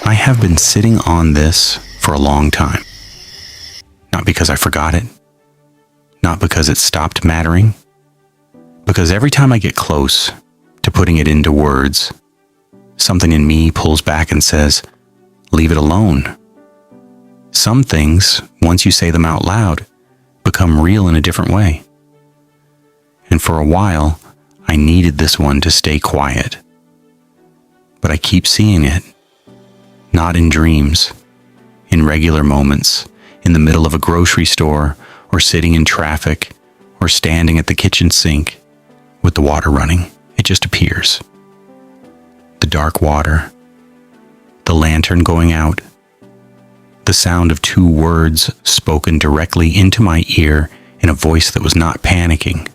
I have been sitting on this for a long time. Not because I forgot it, not because it stopped mattering, because every time I get close to putting it into words, something in me pulls back and says, leave it alone. Some things, once you say them out loud, become real in a different way. And for a while, I needed this one to stay quiet. But I keep seeing it, not in dreams, in regular moments, in the middle of a grocery store, or sitting in traffic, or standing at the kitchen sink with the water running. It just appears. The dark water, the lantern going out, the sound of 2 words spoken directly into my ear in a voice that was not panicking,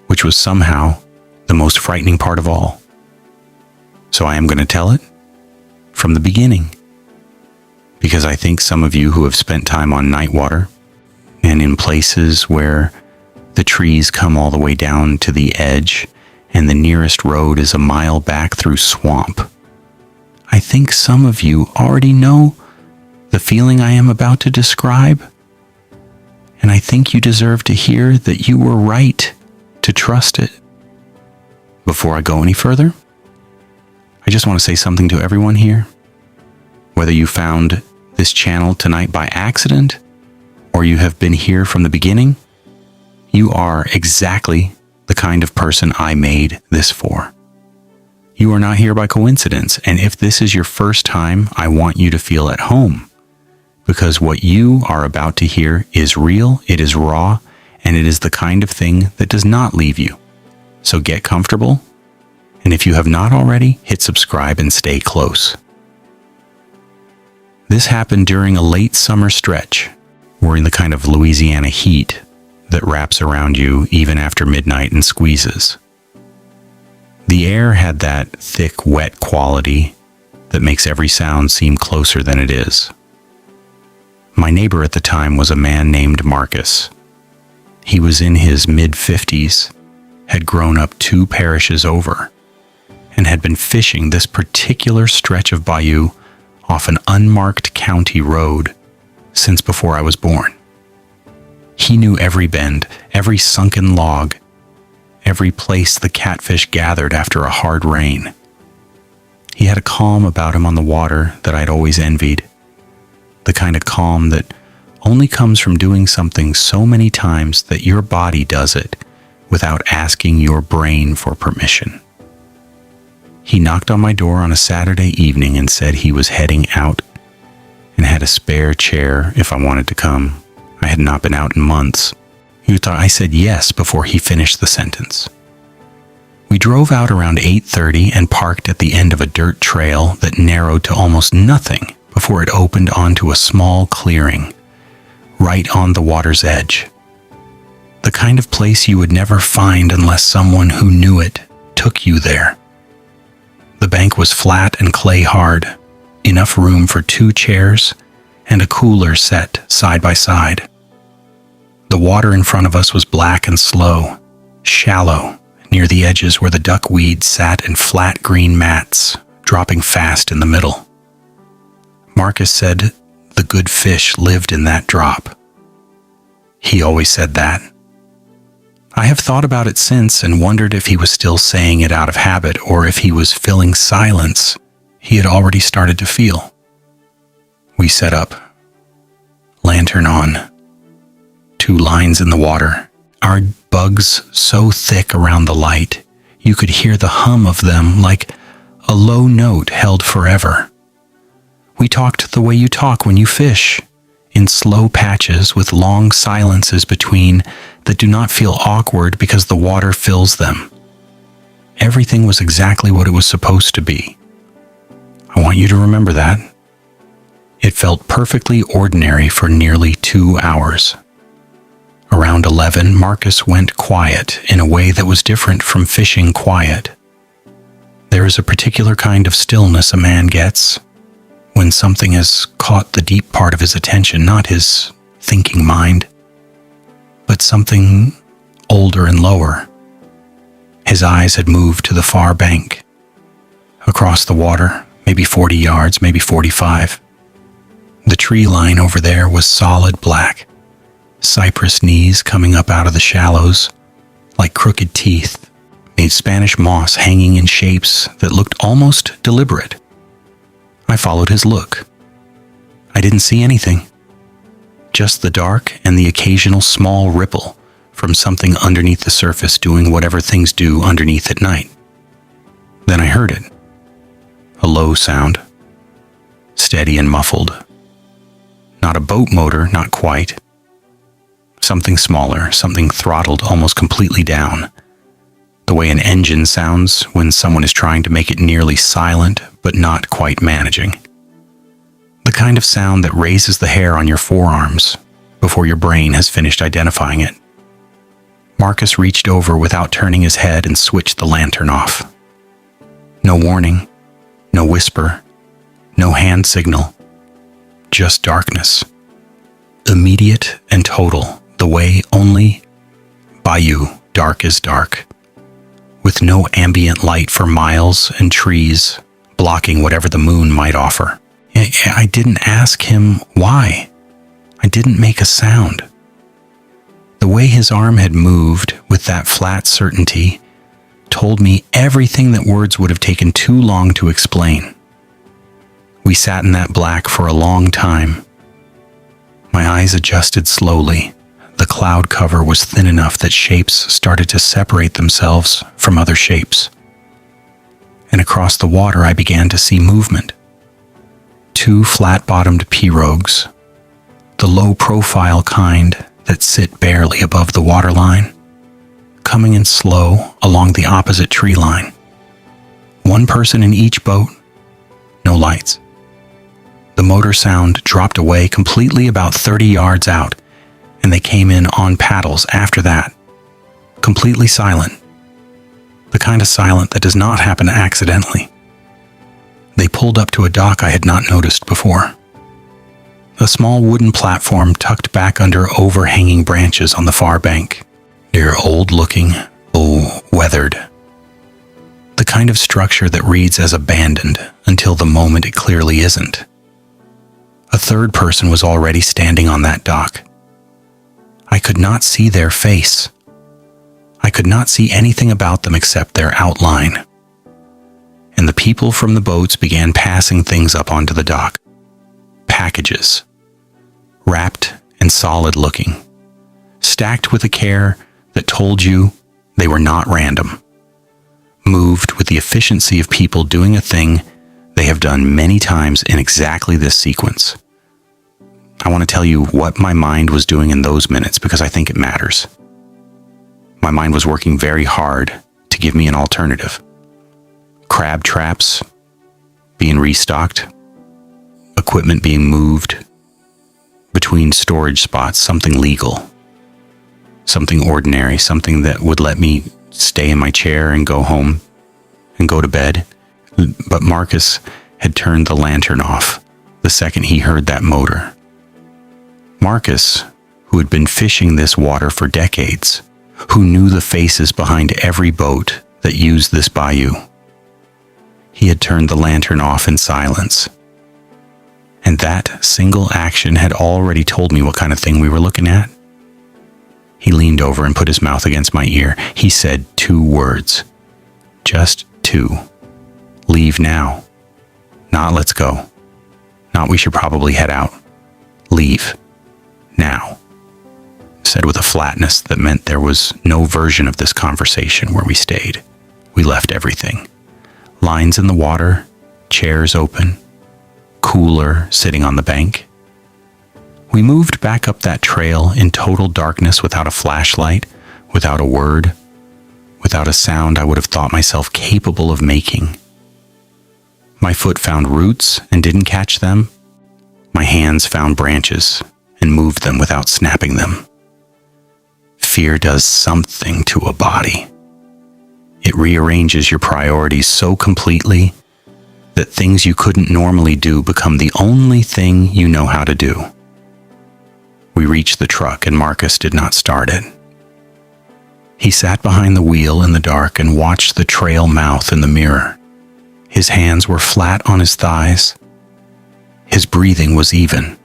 which was somehow the most frightening part of all. So I am going to tell it from the beginning, because I think some of you who have spent time on Nightwater and in places where the trees come all the way down to the edge and the nearest road is a mile back through swamp, I think some of you already know the feeling I am about to describe, and I think you deserve to hear that you were right to trust it. Before I go any further, I just want to say something to everyone here. Whether you found this channel tonight by accident or you have been here from the beginning, you are exactly the kind of person I made this for. You are not here by coincidence, and if this is your first time, I want you to feel at home, because what you are about to hear is real, it is raw, and it is the kind of thing that does not leave you. So get comfortable, and if you have not already, hit subscribe and stay close. This happened during a late summer stretch. We're in the kind of Louisiana heat that wraps around you even after midnight and squeezes. The air had that thick, wet quality that makes every sound seem closer than it is. My neighbor at the time was a man named Marcus. He was in his mid-50s, had grown up 2 parishes over, and had been fishing this particular stretch of Bayou off an unmarked county road since before I was born. He knew every bend, every sunken log, every place the catfish gathered after a hard rain. He had a calm about him on the water that I'd always envied. The kind of calm that only comes from doing something so many times that your body does it without asking your brain for permission. He knocked on my door on a Saturday evening and said he was heading out and had a spare chair if I wanted to come. I had not been out in months. I said yes before he finished the sentence. We drove out around 8:30 and parked at the end of a dirt trail that narrowed to almost nothing before it opened onto a small clearing, right on the water's edge. The kind of place you would never find unless someone who knew it took you there. The bank was flat and clay hard, enough room for 2 chairs and a cooler set side by side. The water in front of us was black and slow, shallow, near the edges where the duckweed sat in flat green mats, dropping fast in the middle. Marcus said the good fish lived in that drop. He always said that. I have thought about it since and wondered if he was still saying it out of habit or if he was filling silence he had already started to feel. We set up. Lantern on. 2 lines in the water. Our bugs so thick around the light, you could hear the hum of them like a low note held forever. We talked the way you talk when you fish, in slow patches with long silences between that do not feel awkward because the water fills them. Everything was exactly what it was supposed to be. I want you to remember that. It felt perfectly ordinary for nearly 2 hours. Around 11, Marcus went quiet in a way that was different from fishing quiet. There is a particular kind of stillness a man gets when something has caught the deep part of his attention, not his thinking mind, but something older and lower. His eyes had moved to the far bank. Across the water, maybe 40 yards, maybe 45. The tree line over there was solid black, cypress knees coming up out of the shallows like crooked teeth, made Spanish moss hanging in shapes that looked almost deliberate. I followed his look. I didn't see anything, just the dark and the occasional small ripple from something underneath the surface doing whatever things do underneath at night. Then I heard it. A low sound, steady and muffled. Not a boat motor, not quite. Something smaller, something throttled almost completely down. The way an engine sounds when someone is trying to make it nearly silent but not quite managing. The kind of sound that raises the hair on your forearms before your brain has finished identifying it. Marcus reached over without turning his head and switched the lantern off. No warning, no whisper, no hand signal, just darkness. Immediate and total, the way only Bayou dark is dark, with no ambient light for miles and trees blocking whatever the moon might offer. I didn't ask him why. I didn't make a sound. The way his arm had moved with that flat certainty told me everything that words would have taken too long to explain. We sat in that black for a long time. My eyes adjusted slowly. The cloud cover was thin enough that shapes started to separate themselves from other shapes. And across the water I began to see movement. 2 flat-bottomed pirogues, the low-profile kind that sit barely above the waterline, coming in slow along the opposite tree line. 1 person in each boat, no lights. The motor sound dropped away completely about 30 yards out, and they came in on paddles after that, completely silent. The kind of silent that does not happen accidentally. They pulled up to a dock I had not noticed before. A small wooden platform tucked back under overhanging branches on the far bank. They're old-looking, weathered. The kind of structure that reads as abandoned until the moment it clearly isn't. A 3rd person was already standing on that dock. I could not see their face. I could not see anything about them except their outline. And the people from the boats began passing things up onto the dock. Packages, wrapped and solid-looking, stacked with a care that told you they were not random, moved with the efficiency of people doing a thing they have done many times in exactly this sequence. I want to tell you what my mind was doing in those minutes because I think it matters. My mind was working very hard to give me an alternative. Crab traps being restocked, equipment being moved between storage spots, something legal, something ordinary, something that would let me stay in my chair and go home and go to bed. But Marcus had turned the lantern off the second he heard that motor. Marcus, who had been fishing this water for decades, who knew the faces behind every boat that used this bayou. He had turned the lantern off in silence. And that single action had already told me what kind of thing we were looking at. He leaned over and put his mouth against my ear. He said 2 words. Just 2. Leave now. Not let's go. Not we should probably head out. Leave. Now. Said with a flatness that meant there was no version of this conversation where we stayed. We left everything. Lines in the water, chairs open, cooler sitting on the bank. We moved back up that trail in total darkness without a flashlight, without a word, without a sound I would have thought myself capable of making. My foot found roots and didn't catch them. My hands found branches and moved them without snapping them. Fear does something to a body. It rearranges your priorities so completely that things you couldn't normally do become the only thing you know how to do. We reached the truck and Marcus did not start it. He sat behind the wheel in the dark and watched the trail mouth in the mirror. His hands were flat on his thighs. His breathing was even.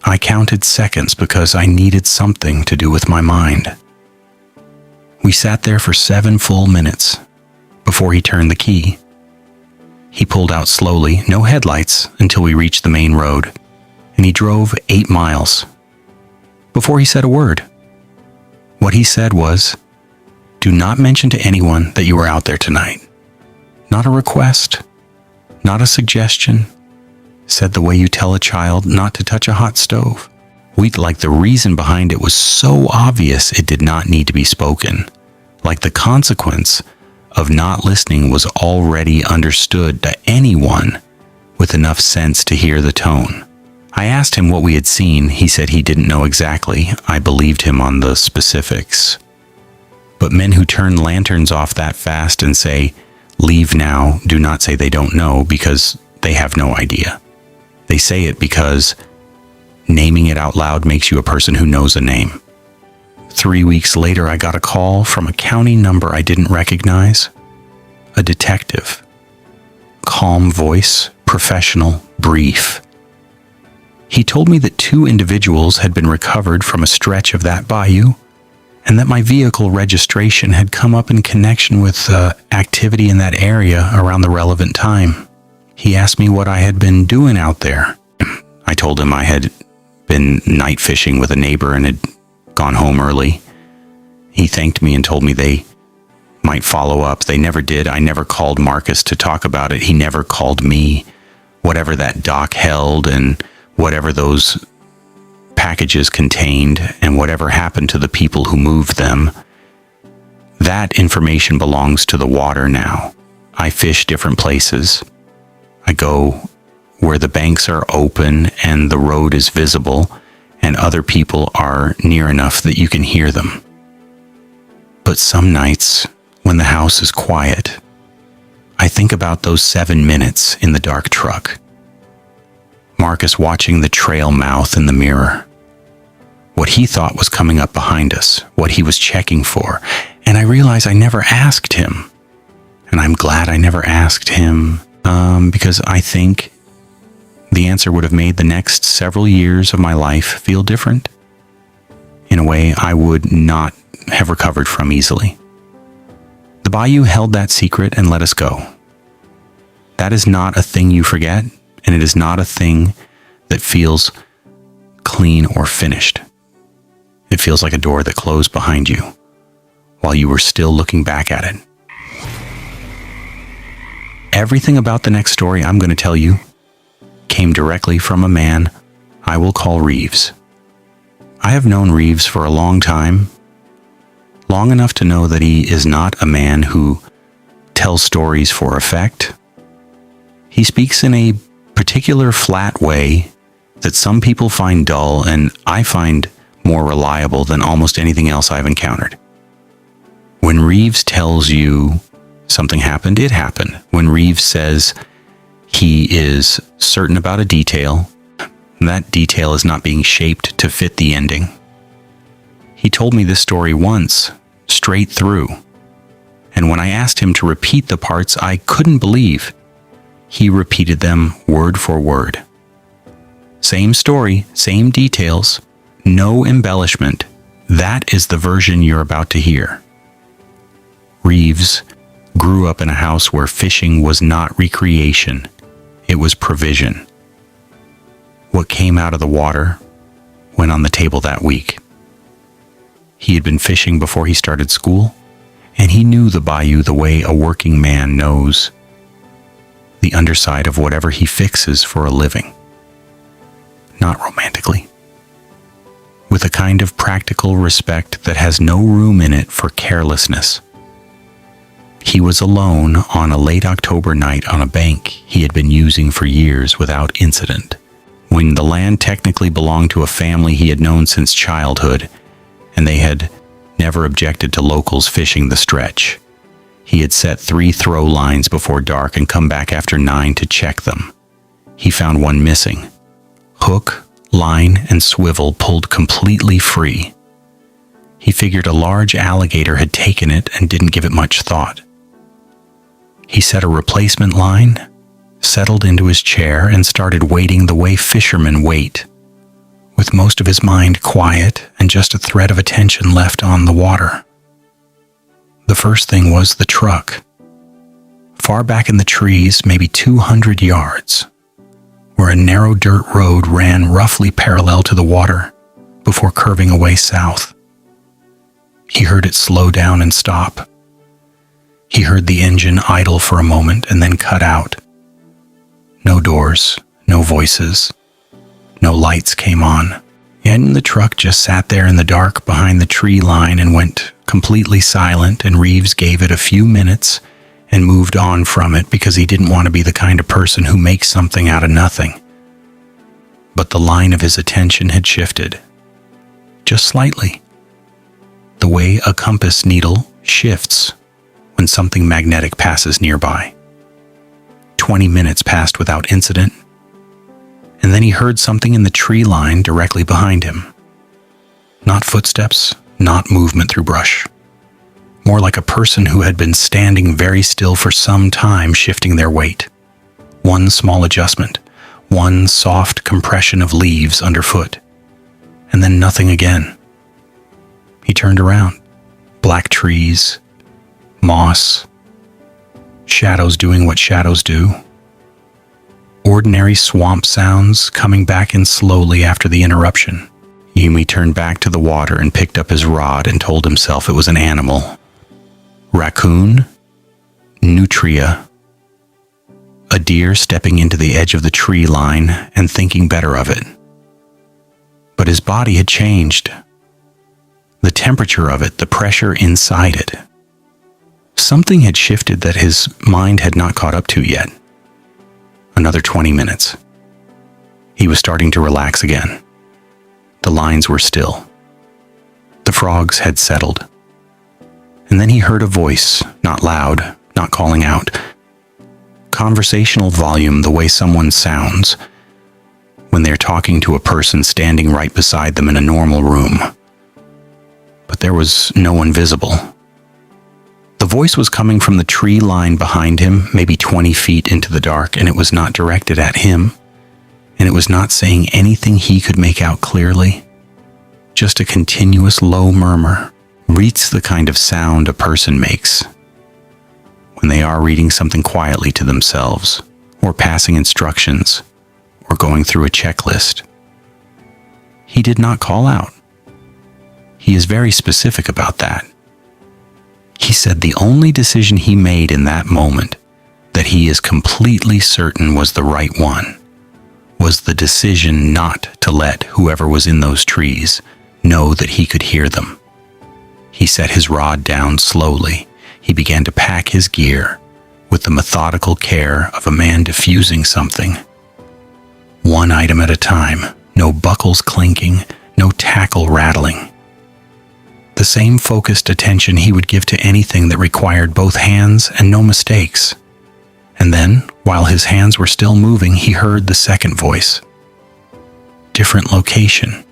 I counted seconds because I needed something to do with my mind. We sat there for 7 full minutes before he turned the key. He pulled out slowly, no headlights, until we reached the main road, and he drove 8 miles before he said a word. What he said was, "Do not mention to anyone that you were out there tonight." Not a request, not a suggestion. Said the way you tell a child not to touch a hot stove. Like the reason behind it was so obvious it did not need to be spoken. Like the consequence of not listening was already understood to anyone with enough sense to hear the tone. I asked him what we had seen. He said he didn't know exactly. I believed him on the specifics. But men who turn lanterns off that fast and say, "Leave now," do not say they don't know, because they have no idea. They say it because naming it out loud makes you a person who knows a name. 3 weeks later, I got a call from a county number I didn't recognize. A detective. Calm voice, professional, brief. He told me that 2 individuals had been recovered from a stretch of that bayou, and that my vehicle registration had come up in connection with activity in that area around the relevant time. He asked me what I had been doing out there. I told him I had been night fishing with a neighbor and had gone home early. He thanked me and told me they might follow up. They never did. I never called Marcus to talk about it. He never called me. Whatever that dock held and whatever those packages contained and whatever happened to the people who moved them, that information belongs to the water now. I fish different places. I go where the banks are open and the road is visible and other people are near enough that you can hear them. But some nights, when the house is quiet, I think about those 7 minutes in the dark truck. Marcus watching the trail mouth in the mirror. What he thought was coming up behind us, what he was checking for. And I realize I never asked him. And I'm glad I never asked him, because I think the answer would have made the next several years of my life feel different in a way I would not have recovered from easily. The Bayou held that secret and let us go. That is not a thing you forget, and it is not a thing that feels clean or finished. It feels like a door that closed behind you while you were still looking back at it. Everything about the next story I'm going to tell you came directly from a man I will call Reeves. I have known Reeves for a long time, long enough to know that he is not a man who tells stories for effect. He speaks in a particular flat way that some people find dull and I find more reliable than almost anything else I've encountered. When Reeves tells you something happened, it happened. When Reeves says he is certain about a detail, that detail is not being shaped to fit the ending. He told me this story once, straight through, and when I asked him to repeat the parts I couldn't believe, he repeated them word for word. Same story, same details, no embellishment. That is the version you're about to hear. Reeves grew up in a house where fishing was not recreation, it was provision. What came out of the water went on the table that week. He had been fishing before he started school, and he knew the bayou the way a working man knows the underside of whatever he fixes for a living. Not romantically. With a kind of practical respect that has no room in it for carelessness. He was alone on a late October night on a bank he had been using for years without incident, when the land technically belonged to a family he had known since childhood, and they had never objected to locals fishing the stretch. He had set 3 throw lines before dark and come back after 9 to check them. He found one missing. Hook, line, and swivel pulled completely free. He figured a large alligator had taken it and didn't give it much thought. He set a replacement line, settled into his chair, and started waiting the way fishermen wait, with most of his mind quiet and just a thread of attention left on the water. The first thing was the truck. Far back in the trees, maybe 200 yards, where a narrow dirt road ran roughly parallel to the water before curving away south. He heard it slow down and stop. He heard the engine idle for a moment and then cut out. No doors, no voices, no lights came on, and the truck just sat there in the dark behind the tree line and went completely silent, and Reeves gave it a few minutes and moved on from it because he didn't want to be the kind of person who makes something out of nothing. But the line of his attention had shifted, just slightly, the way a compass needle shifts when something magnetic passes nearby. 20 minutes passed without incident, and then he heard something in the tree line directly behind him. Not footsteps, not movement through brush. More like a person who had been standing very still for some time, shifting their weight. One small adjustment, one soft compression of leaves underfoot, and then nothing again. He turned around. Black trees, moss, shadows doing what shadows do. Ordinary swamp sounds coming back in slowly after the interruption. Yumi turned back to the water and picked up his rod and told himself it was an animal. Raccoon, nutria, a deer stepping into the edge of the tree line and thinking better of it. But his body had changed. The temperature of it, the pressure inside it. Something had shifted that his mind had not caught up to yet. Another 20 minutes. He was starting to relax again. The lines were still. The frogs had settled. And then he heard a voice, not loud, not calling out. Conversational volume, the way someone sounds when they're talking to a person standing right beside them in a normal room. But there was no one visible. The voice was coming from the tree line behind him, maybe 20 feet into the dark, and it was not directed at him, and it was not saying anything he could make out clearly. Just a continuous low murmur. Reads the kind of sound a person makes when they are reading something quietly to themselves, or passing instructions, or going through a checklist. He did not call out. He is very specific about that. He said the only decision he made in that moment that he is completely certain was the right one was the decision not to let whoever was in those trees know that he could hear them. He set his rod down slowly. He began to pack his gear with the methodical care of a man diffusing something. One item at a time, no buckles clinking, no tackle rattling. The same focused attention he would give to anything that required both hands and no mistakes. And then, while his hands were still moving, he heard the second voice. Different location.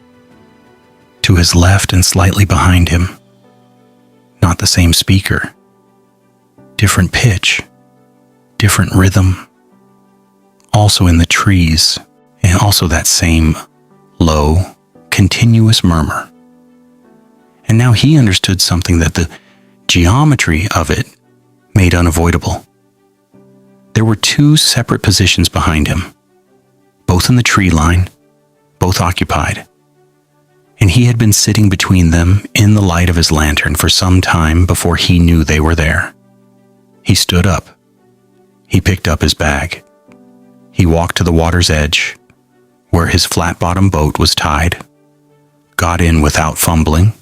To his left and slightly behind him. Not the same speaker. Different pitch. Different rhythm. Also in the trees, and also that same low, continuous murmur. And now he understood something that the geometry of it made unavoidable. There were two separate positions behind him, both in the tree line, both occupied. And he had been sitting between them in the light of his lantern for some time before he knew they were there. He stood up. He picked up his bag. He walked to the water's edge, where his flat-bottom boat was tied, got in without fumbling,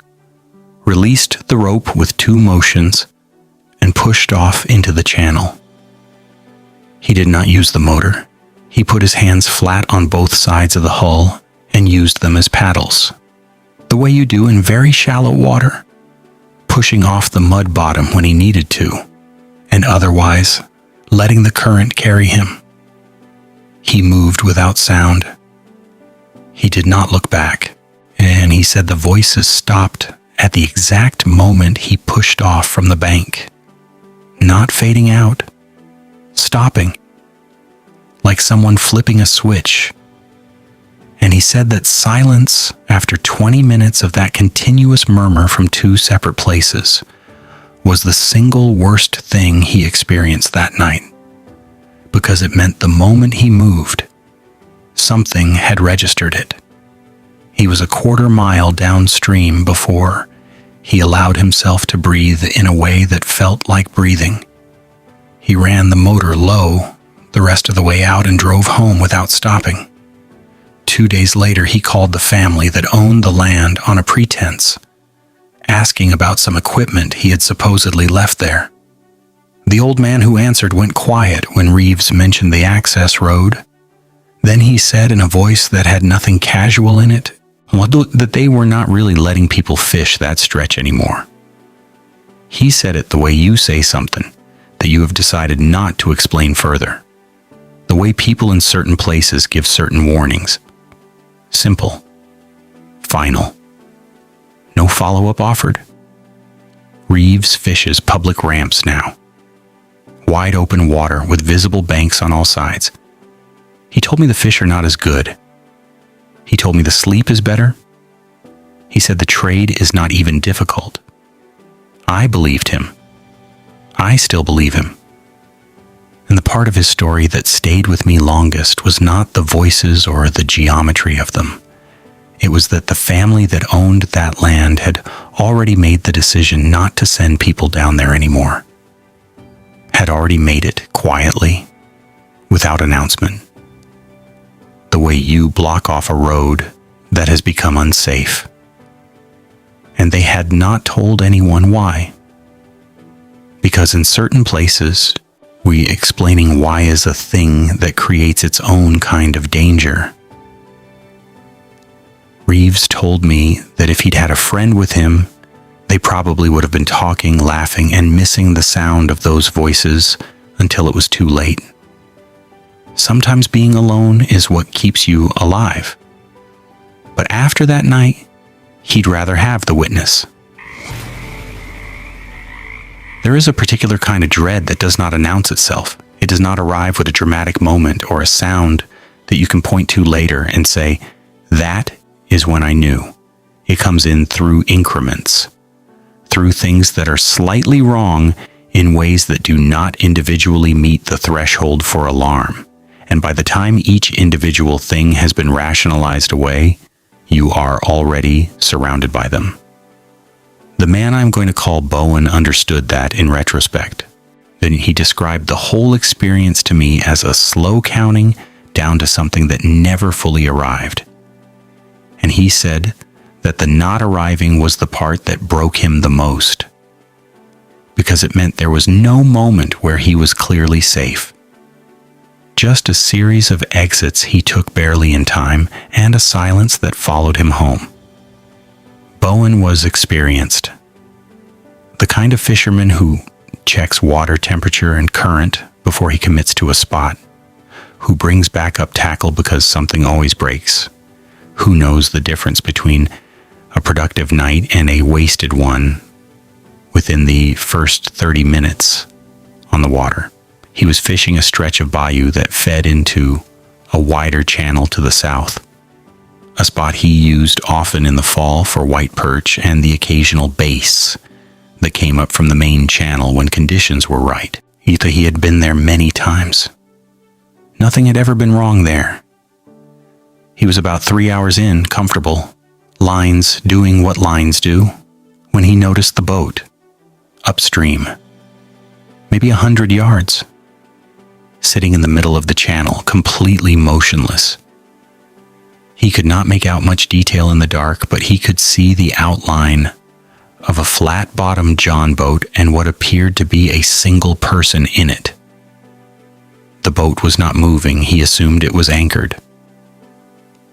released the rope with 2 motions, and pushed off into the channel. He did not use the motor. He put his hands flat on both sides of the hull and used them as paddles, the way you do in very shallow water, pushing off the mud bottom when he needed to, and otherwise letting the current carry him. He moved without sound. He did not look back, and he said the voices stopped at the exact moment he pushed off from the bank, not fading out, stopping, like someone flipping a switch. And he said that silence after 20 minutes of that continuous murmur from two separate places was the single worst thing he experienced that night, because it meant the moment he moved, something had registered it. He was a quarter mile downstream before he allowed himself to breathe in a way that felt like breathing. He ran the motor low the rest of the way out and drove home without stopping. 2 days later, he called the family that owned the land on a pretense, asking about some equipment he had supposedly left there. The old man who answered went quiet when Reeves mentioned the access road. Then he said in a voice that had nothing casual in it, that they were not really letting people fish that stretch anymore. He said it the way you say something that you have decided not to explain further. The way people in certain places give certain warnings. Simple. Final. No follow-up offered. Reeves fishes public ramps now. Wide open water with visible banks on all sides. He told me the fish are not as good. He told me the sleep is better. He said the trade is not even difficult. I believed him. I still believe him. And the part of his story that stayed with me longest was not the voices or the geometry of them. It was that the family that owned that land had already made the decision not to send people down there anymore. Had already made it quietly, without announcement. The way you block off a road that has become unsafe. And they had not told anyone why. Because in certain places, explaining why is a thing that creates its own kind of danger. Reeves told me that if he'd had a friend with him, they probably would have been talking, laughing, and missing the sound of those voices until it was too late. Sometimes being alone is what keeps you alive. But after that night, he'd rather have the witness. There is a particular kind of dread that does not announce itself. It does not arrive with a dramatic moment or a sound that you can point to later and say, that is when I knew. It comes in through increments, through things that are slightly wrong in ways that do not individually meet the threshold for alarm. And by the time each individual thing has been rationalized away, you are already surrounded by them. The man I'm going to call Bowen understood that in retrospect. Then he described the whole experience to me as a slow counting down to something that never fully arrived. And he said that the not arriving was the part that broke him the most, because it meant there was no moment where he was clearly safe. Just a series of exits he took barely in time and a silence that followed him home. Bowen was experienced. The kind of fisherman who checks water temperature and current before he commits to a spot, who brings back up tackle because something always breaks, who knows the difference between a productive night and a wasted one within the first 30 minutes on the water. He was fishing a stretch of bayou that fed into a wider channel to the south, a spot he used often in the fall for white perch and the occasional bass that came up from the main channel when conditions were right. He had been there many times. Nothing had ever been wrong there. He was about 3 hours in, comfortable, lines doing what lines do, when he noticed the boat, upstream, maybe 100 yards, sitting in the middle of the channel, completely motionless. He could not make out much detail in the dark, but he could see the outline of a flat-bottomed John boat and what appeared to be a single person in it. The boat was not moving. He assumed it was anchored.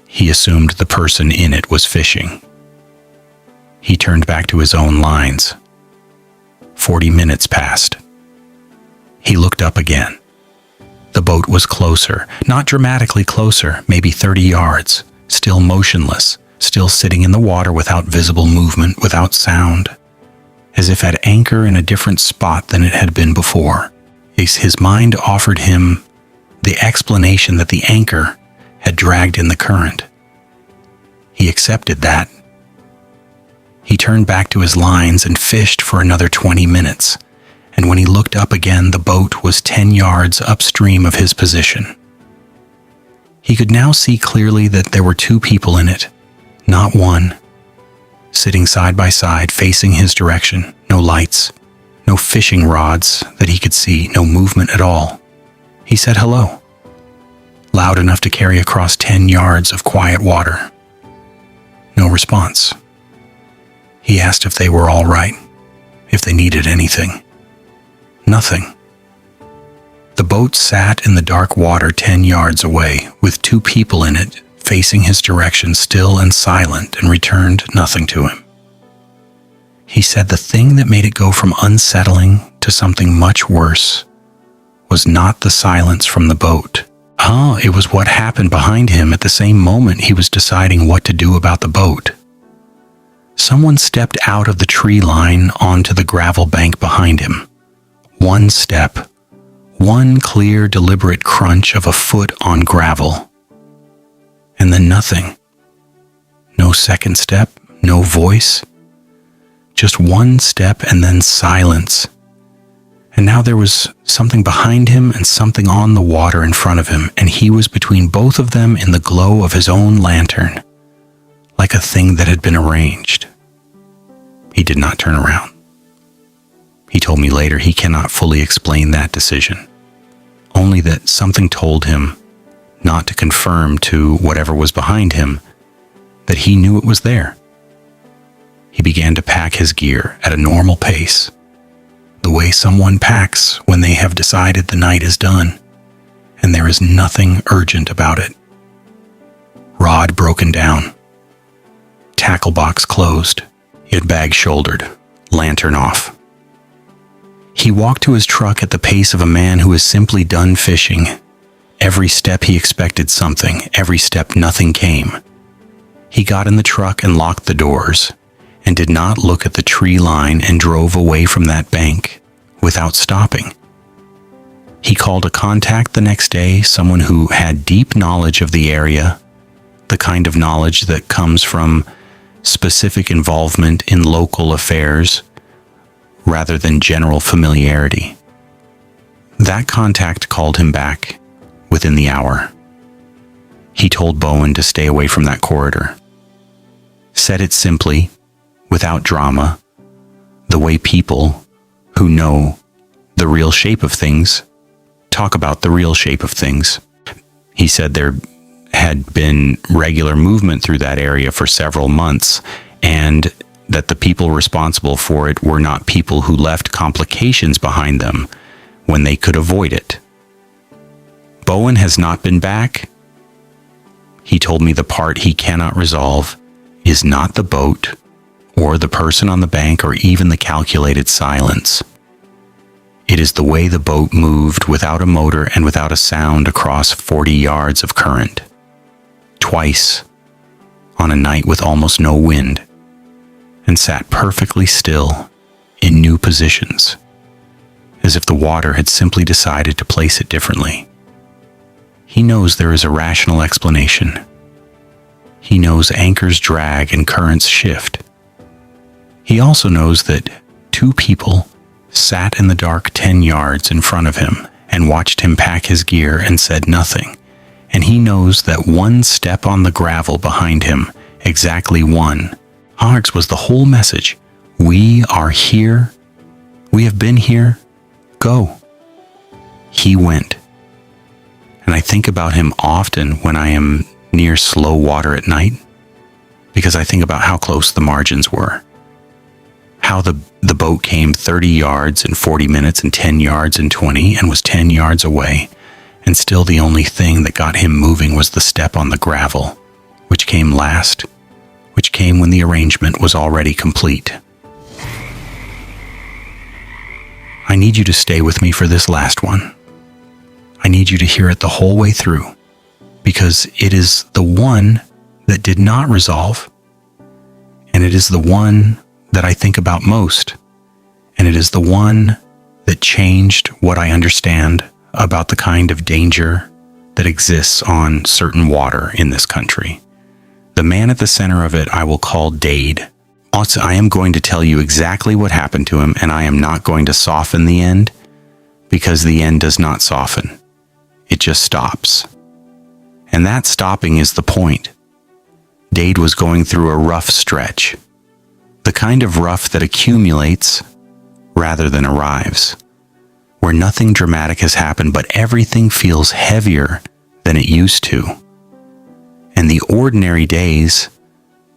He assumed the person in it was fishing. He turned back to his own lines. 40 minutes passed. He looked up again. The boat was closer, not dramatically closer, maybe 30 yards, still motionless, still sitting in the water without visible movement, without sound, as if at anchor in a different spot than it had been before. His mind offered him the explanation that the anchor had dragged in the current. He accepted that. He turned back to his lines and fished for another 20 minutes, and when he looked up again, the boat was 10 yards upstream of his position. He could now see clearly that there were two people in it, not one, sitting side by side, facing his direction. No lights, no fishing rods that he could see, no movement at all. He said hello, loud enough to carry across 10 yards of quiet water. No response. He asked if they were all right, if they needed anything. Nothing. The boat sat in the dark water 10 yards away, with two people in it, facing his direction, still and silent, and returned nothing to him. He said the thing that made it go from unsettling to something much worse was not the silence from the boat. It was what happened behind him at the same moment he was deciding what to do about the boat. Someone stepped out of the tree line onto the gravel bank behind him. One step, one clear, deliberate crunch of a foot on gravel. And then nothing. No second step, no voice. Just one step and then silence. And now there was something behind him and something on the water in front of him, and he was between both of them in the glow of his own lantern, like a thing that had been arranged. He did not turn around. He told me later he cannot fully explain that decision, only that something told him not to confirm to whatever was behind him that he knew it was there. He began to pack his gear at a normal pace, the way someone packs when they have decided the night is done, and there is nothing urgent about it. Rod broken down. Tackle box closed, yet bag shouldered, lantern off. He walked to his truck at the pace of a man who is simply done fishing. Every step he expected something, every step nothing came. He got in the truck and locked the doors, and did not look at the tree line and drove away from that bank without stopping. He called a contact the next day, someone who had deep knowledge of the area, the kind of knowledge that comes from specific involvement in local affairs rather than general familiarity. That contact called him back within the hour. He told Bowen to stay away from that corridor. Said it simply, without drama, the way people who know the real shape of things talk about the real shape of things. He said there had been regular movement through that area for several months, and that the people responsible for it were not people who left complications behind them when they could avoid it. Bowen has not been back. He told me the part he cannot resolve is not the boat, or the person on the bank, or even the calculated silence. It is the way the boat moved without a motor and without a sound across 40 yards of current. Twice, on a night with almost no wind, and sat perfectly still in new positions, as if the water had simply decided to place it differently. He knows there is a rational explanation. He knows anchors drag and currents shift. He also knows that two people sat in the dark 10 yards in front of him and watched him pack his gear and said nothing. And he knows that one step on the gravel behind him, exactly one, was the whole message. We are here. We have been here. Go. He went. And I think about him often when I am near slow water at night, because I think about how close the margins were. How the boat came 30 yards in 40 minutes and 10 yards in 20 and was 10 yards away, and still the only thing that got him moving was the step on the gravel, which came last, which came when the arrangement was already complete. I need you to stay with me for this last one. I need you to hear it the whole way through, because it is the one that did not resolve, and it is the one that I think about most, and it is the one that changed what I understand about the kind of danger that exists on certain water in this country. The man at the center of it I will call Dade. Also, I am going to tell you exactly what happened to him, and I am not going to soften the end, because the end does not soften. It just stops. And that stopping is the point. Dade was going through a rough stretch. The kind of rough that accumulates rather than arrives, where nothing dramatic has happened, but everything feels heavier than it used to. And the ordinary days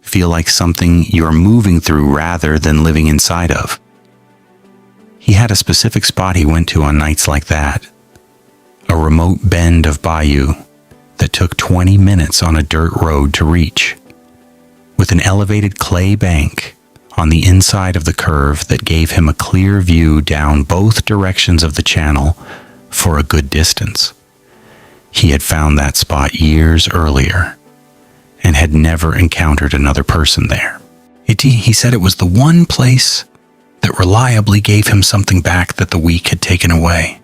feel like something you're moving through rather than living inside of. He had a specific spot he went to on nights like that, a remote bend of Bayou that took 20 minutes on a dirt road to reach, with an elevated clay bank on the inside of the curve that gave him a clear view down both directions of the channel for a good distance. He had found that spot years earlier and had never encountered another person there. He said it was the one place that reliably gave him something back that the week had taken away.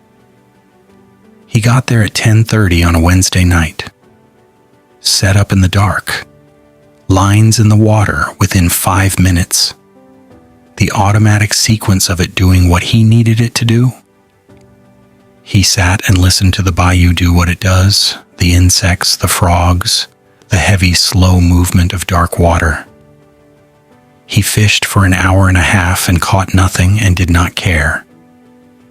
He got there at 10:30 on a Wednesday night, set up in the dark, lines in the water within 5 minutes, the automatic sequence of it doing what he needed it to do. He sat and listened to the bayou do what it does, the insects, the frogs, the heavy, slow movement of dark water. He fished for an hour and a half and caught nothing and did not care.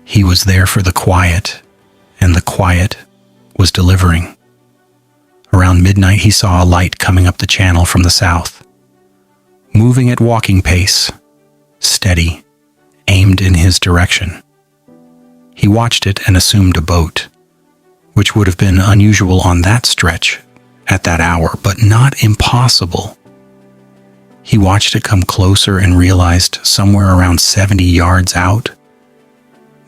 He was there for the quiet, and the quiet was delivering. Around midnight, he saw a light coming up the channel from the south, moving at walking pace, steady, aimed in his direction. He watched it and assumed a boat, which would have been unusual on that stretch at that hour, but not impossible. He watched it come closer and realized somewhere around 70 yards out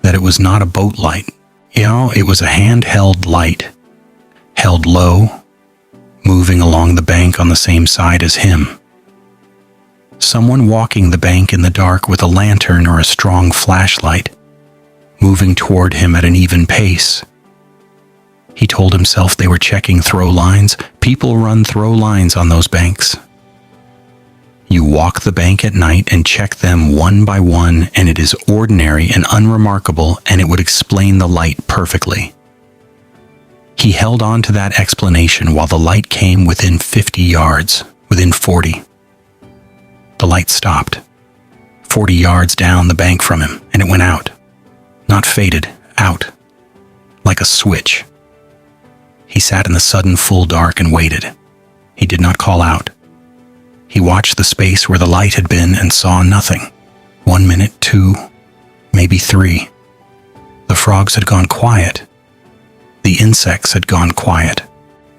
that it was not a boat light. It was a handheld light, held low, moving along the bank on the same side as him. Someone walking the bank in the dark with a lantern or a strong flashlight, moving toward him at an even pace. He told himself they were checking throw lines. People run throw lines on those banks. You walk the bank at night and check them one by one, and it is ordinary and unremarkable, and it would explain the light perfectly. He held on to that explanation while the light came within 50 yards, within 40. The light stopped, 40 yards down the bank from him, and it went out. Not faded, out, like a switch. He sat in the sudden full dark and waited. He did not call out. He watched the space where the light had been and saw nothing. 1 minute, 2, maybe 3. The frogs had gone quiet. The insects had gone quiet.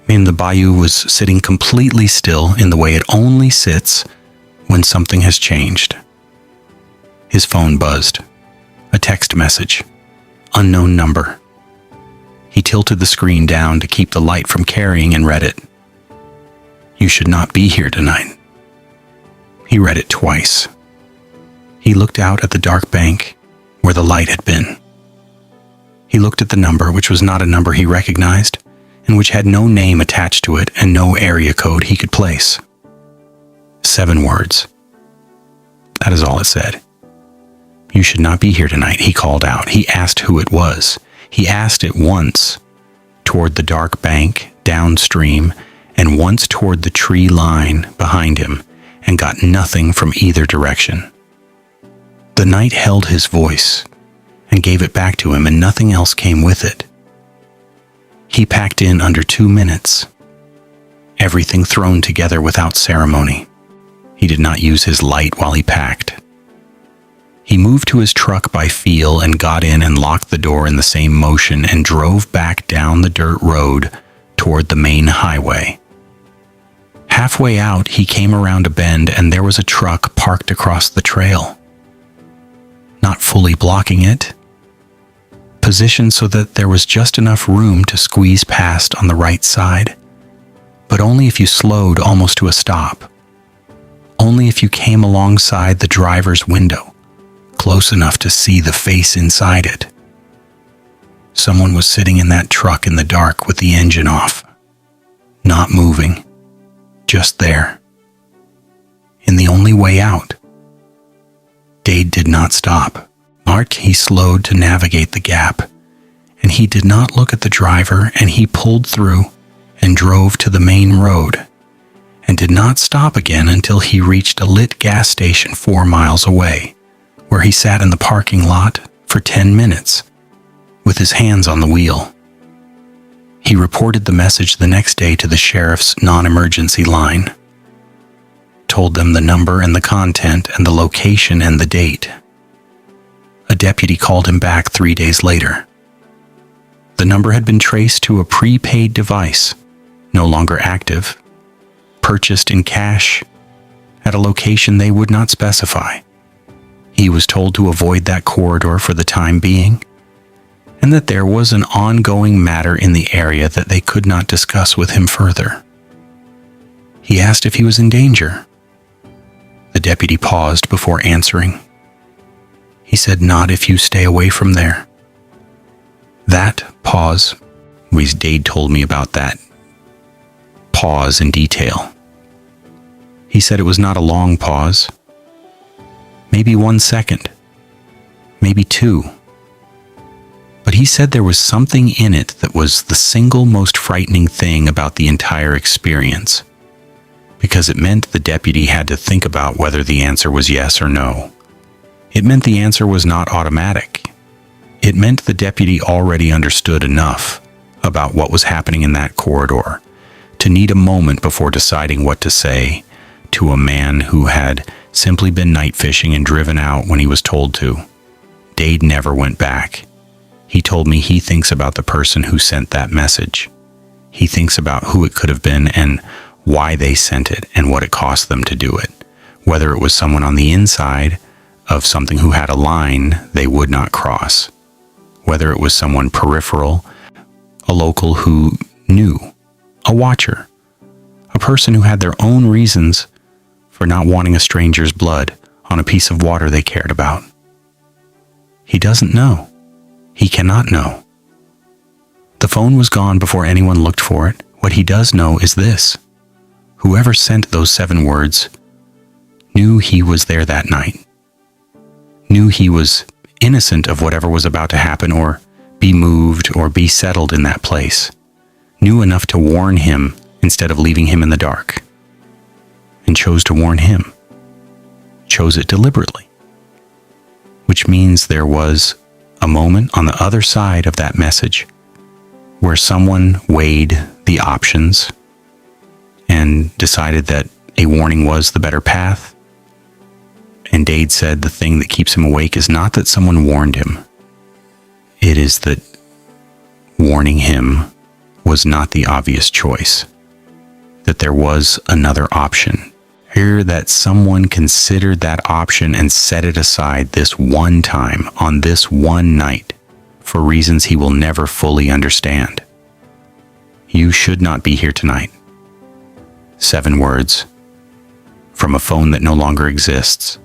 And the bayou was sitting completely still in the way it only sits when something has changed. His phone buzzed. A text message. Unknown number. He tilted the screen down to keep the light from carrying and read it. You should not be here tonight. He read it twice. He looked out at the dark bank where the light had been. He looked at the number, which was not a number he recognized, and which had no name attached to it and no area code he could place. 7 words. That is all it said. You should not be here tonight, he called out. He asked who it was. He asked it once toward the dark bank downstream and once toward the tree line behind him, and got nothing from either direction. The night held his voice and gave it back to him, and nothing else came with it. He packed in under 2 minutes, everything thrown together without ceremony. He did not use his light while he packed. He moved to his truck by feel and got in and locked the door in the same motion and drove back down the dirt road toward the main highway. Halfway out, he came around a bend and there was a truck parked across the trail. Not fully blocking it, positioned so that there was just enough room to squeeze past on the right side, but only if you slowed almost to a stop. Only if you came alongside the driver's window, close enough to see the face inside it. Someone was sitting in that truck in the dark with the engine off, not moving, just there, in the only way out. Dade did not stop. He slowed to navigate the gap, and he did not look at the driver, and he pulled through and drove to the main road, and did not stop again until he reached a lit gas station 4 miles away, where he sat in the parking lot for 10 minutes, with his hands on the wheel. He reported the message the next day to the sheriff's non-emergency line, told them the number and the content and the location and the date. A deputy called him back 3 days later. The number had been traced to a prepaid device, no longer active, purchased in cash at a location they would not specify. He was told to avoid that corridor for the time being, and that there was an ongoing matter in the area that they could not discuss with him further. He asked if he was in danger. The deputy paused before answering. He said, "Not if you stay away from there." That pause, Dade told me about that pause in detail. He said it was not a long pause, maybe 1 second, maybe 2. But he said there was something in it that was the single most frightening thing about the entire experience, because it meant the deputy had to think about whether the answer was yes or no. It meant the answer was not automatic. It meant the deputy already understood enough about what was happening in that corridor to need a moment before deciding what to say to a man who had simply been night fishing and driven out when he was told to. Dade never went back. He told me he thinks about the person who sent that message. He thinks about who it could have been and why they sent it and what it cost them to do it. Whether it was someone on the inside of something who had a line they would not cross. Whether it was someone peripheral, a local who knew, a watcher, a person who had their own reasons for not wanting a stranger's blood on a piece of water they cared about. He doesn't know. He cannot know. The phone was gone before anyone looked for it. What he does know is this: whoever sent those 7 words knew he was there that night, knew he was innocent of whatever was about to happen or be moved or be settled in that place, knew enough to warn him instead of leaving him in the dark, and chose to warn him, chose it deliberately, which means there was a moment on the other side of that message where someone weighed the options and decided that a warning was the better path. And Dade said the thing that keeps him awake is not that someone warned him. It is that warning him was not the obvious choice. That there was another option. Here, that someone considered that option and set it aside this one time, on this one night, for reasons he will never fully understand. You should not be here tonight. 7 words from a phone that no longer exists,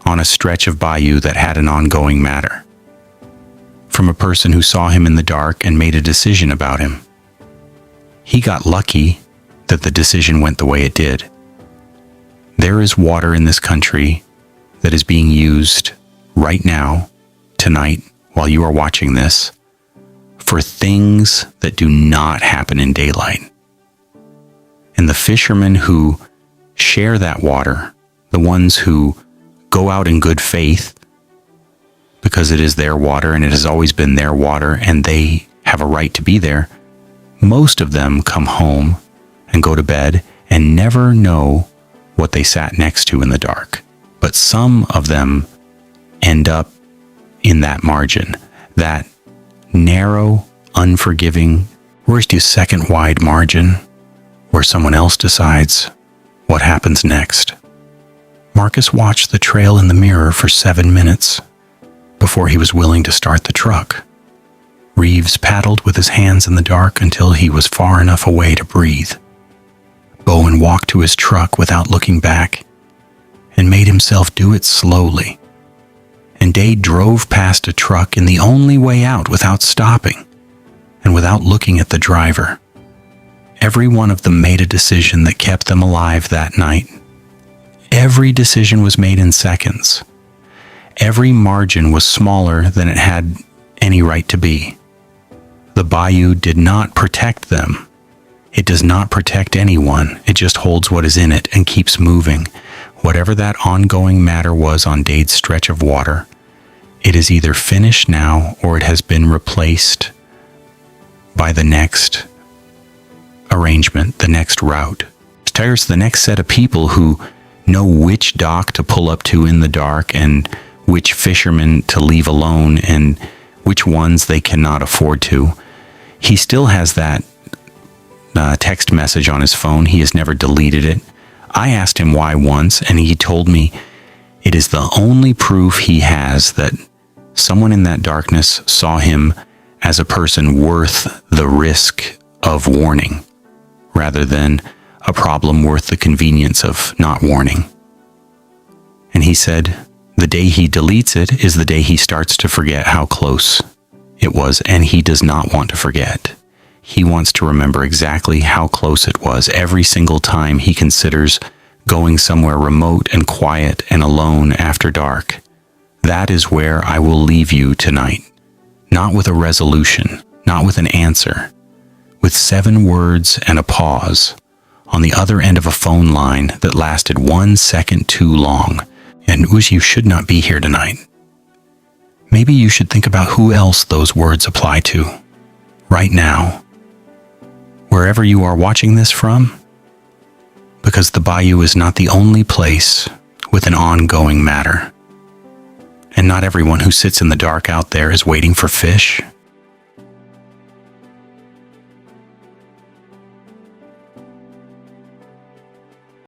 on a stretch of Bayou that had an ongoing matter, from a person who saw him in the dark and made a decision about him. He got lucky that the decision went the way it did. There is water in this country that is being used right now, tonight, while you are watching this, for things that do not happen in daylight. And the fishermen who share that water, the ones who go out in good faith because it is their water and it has always been their water and they have a right to be there, most of them come home and go to bed and never know what they sat next to in the dark. But some of them end up in that margin, that narrow, unforgiving, worst you second wide margin where someone else decides what happens next. Marcus watched the trail in the mirror for 7 minutes before he was willing to start the truck. Reeves paddled with his hands in the dark until he was far enough away to breathe. Bowen walked to his truck without looking back and made himself do it slowly and Dade drove past a truck in the only way out without stopping and without looking at the driver. Every one of them made a decision that kept them alive that night. Every decision was made in seconds. Every margin was smaller than it had any right to be. The Bayou did not protect them. It does not protect anyone. It just holds what is in it and keeps moving. Whatever that ongoing matter was on Dade's stretch of water, it is either finished now or it has been replaced by the next arrangement, the next route. There's the next set of people who know which dock to pull up to in the dark and which fishermen to leave alone and which ones they cannot afford to. He still has that text message on his phone. He has never deleted it. I asked him why once, and he told me it is the only proof he has that someone in that darkness saw him as a person worth the risk of warning, rather than a problem worth the convenience of not warning. And he said, the day he deletes it is the day he starts to forget how close it was, and he does not want to forget. He wants to remember exactly how close it was every single time he considers going somewhere remote and quiet and alone after dark. That is where I will leave you tonight. Not with a resolution, not with an answer, with 7 words and a pause on the other end of a phone line that lasted 1 second too long. And you should not be here tonight. Maybe you should think about who else those words apply to right now, wherever you are watching this from, because the Bayou is not the only place with an ongoing matter. And not everyone who sits in the dark out there is waiting for fish.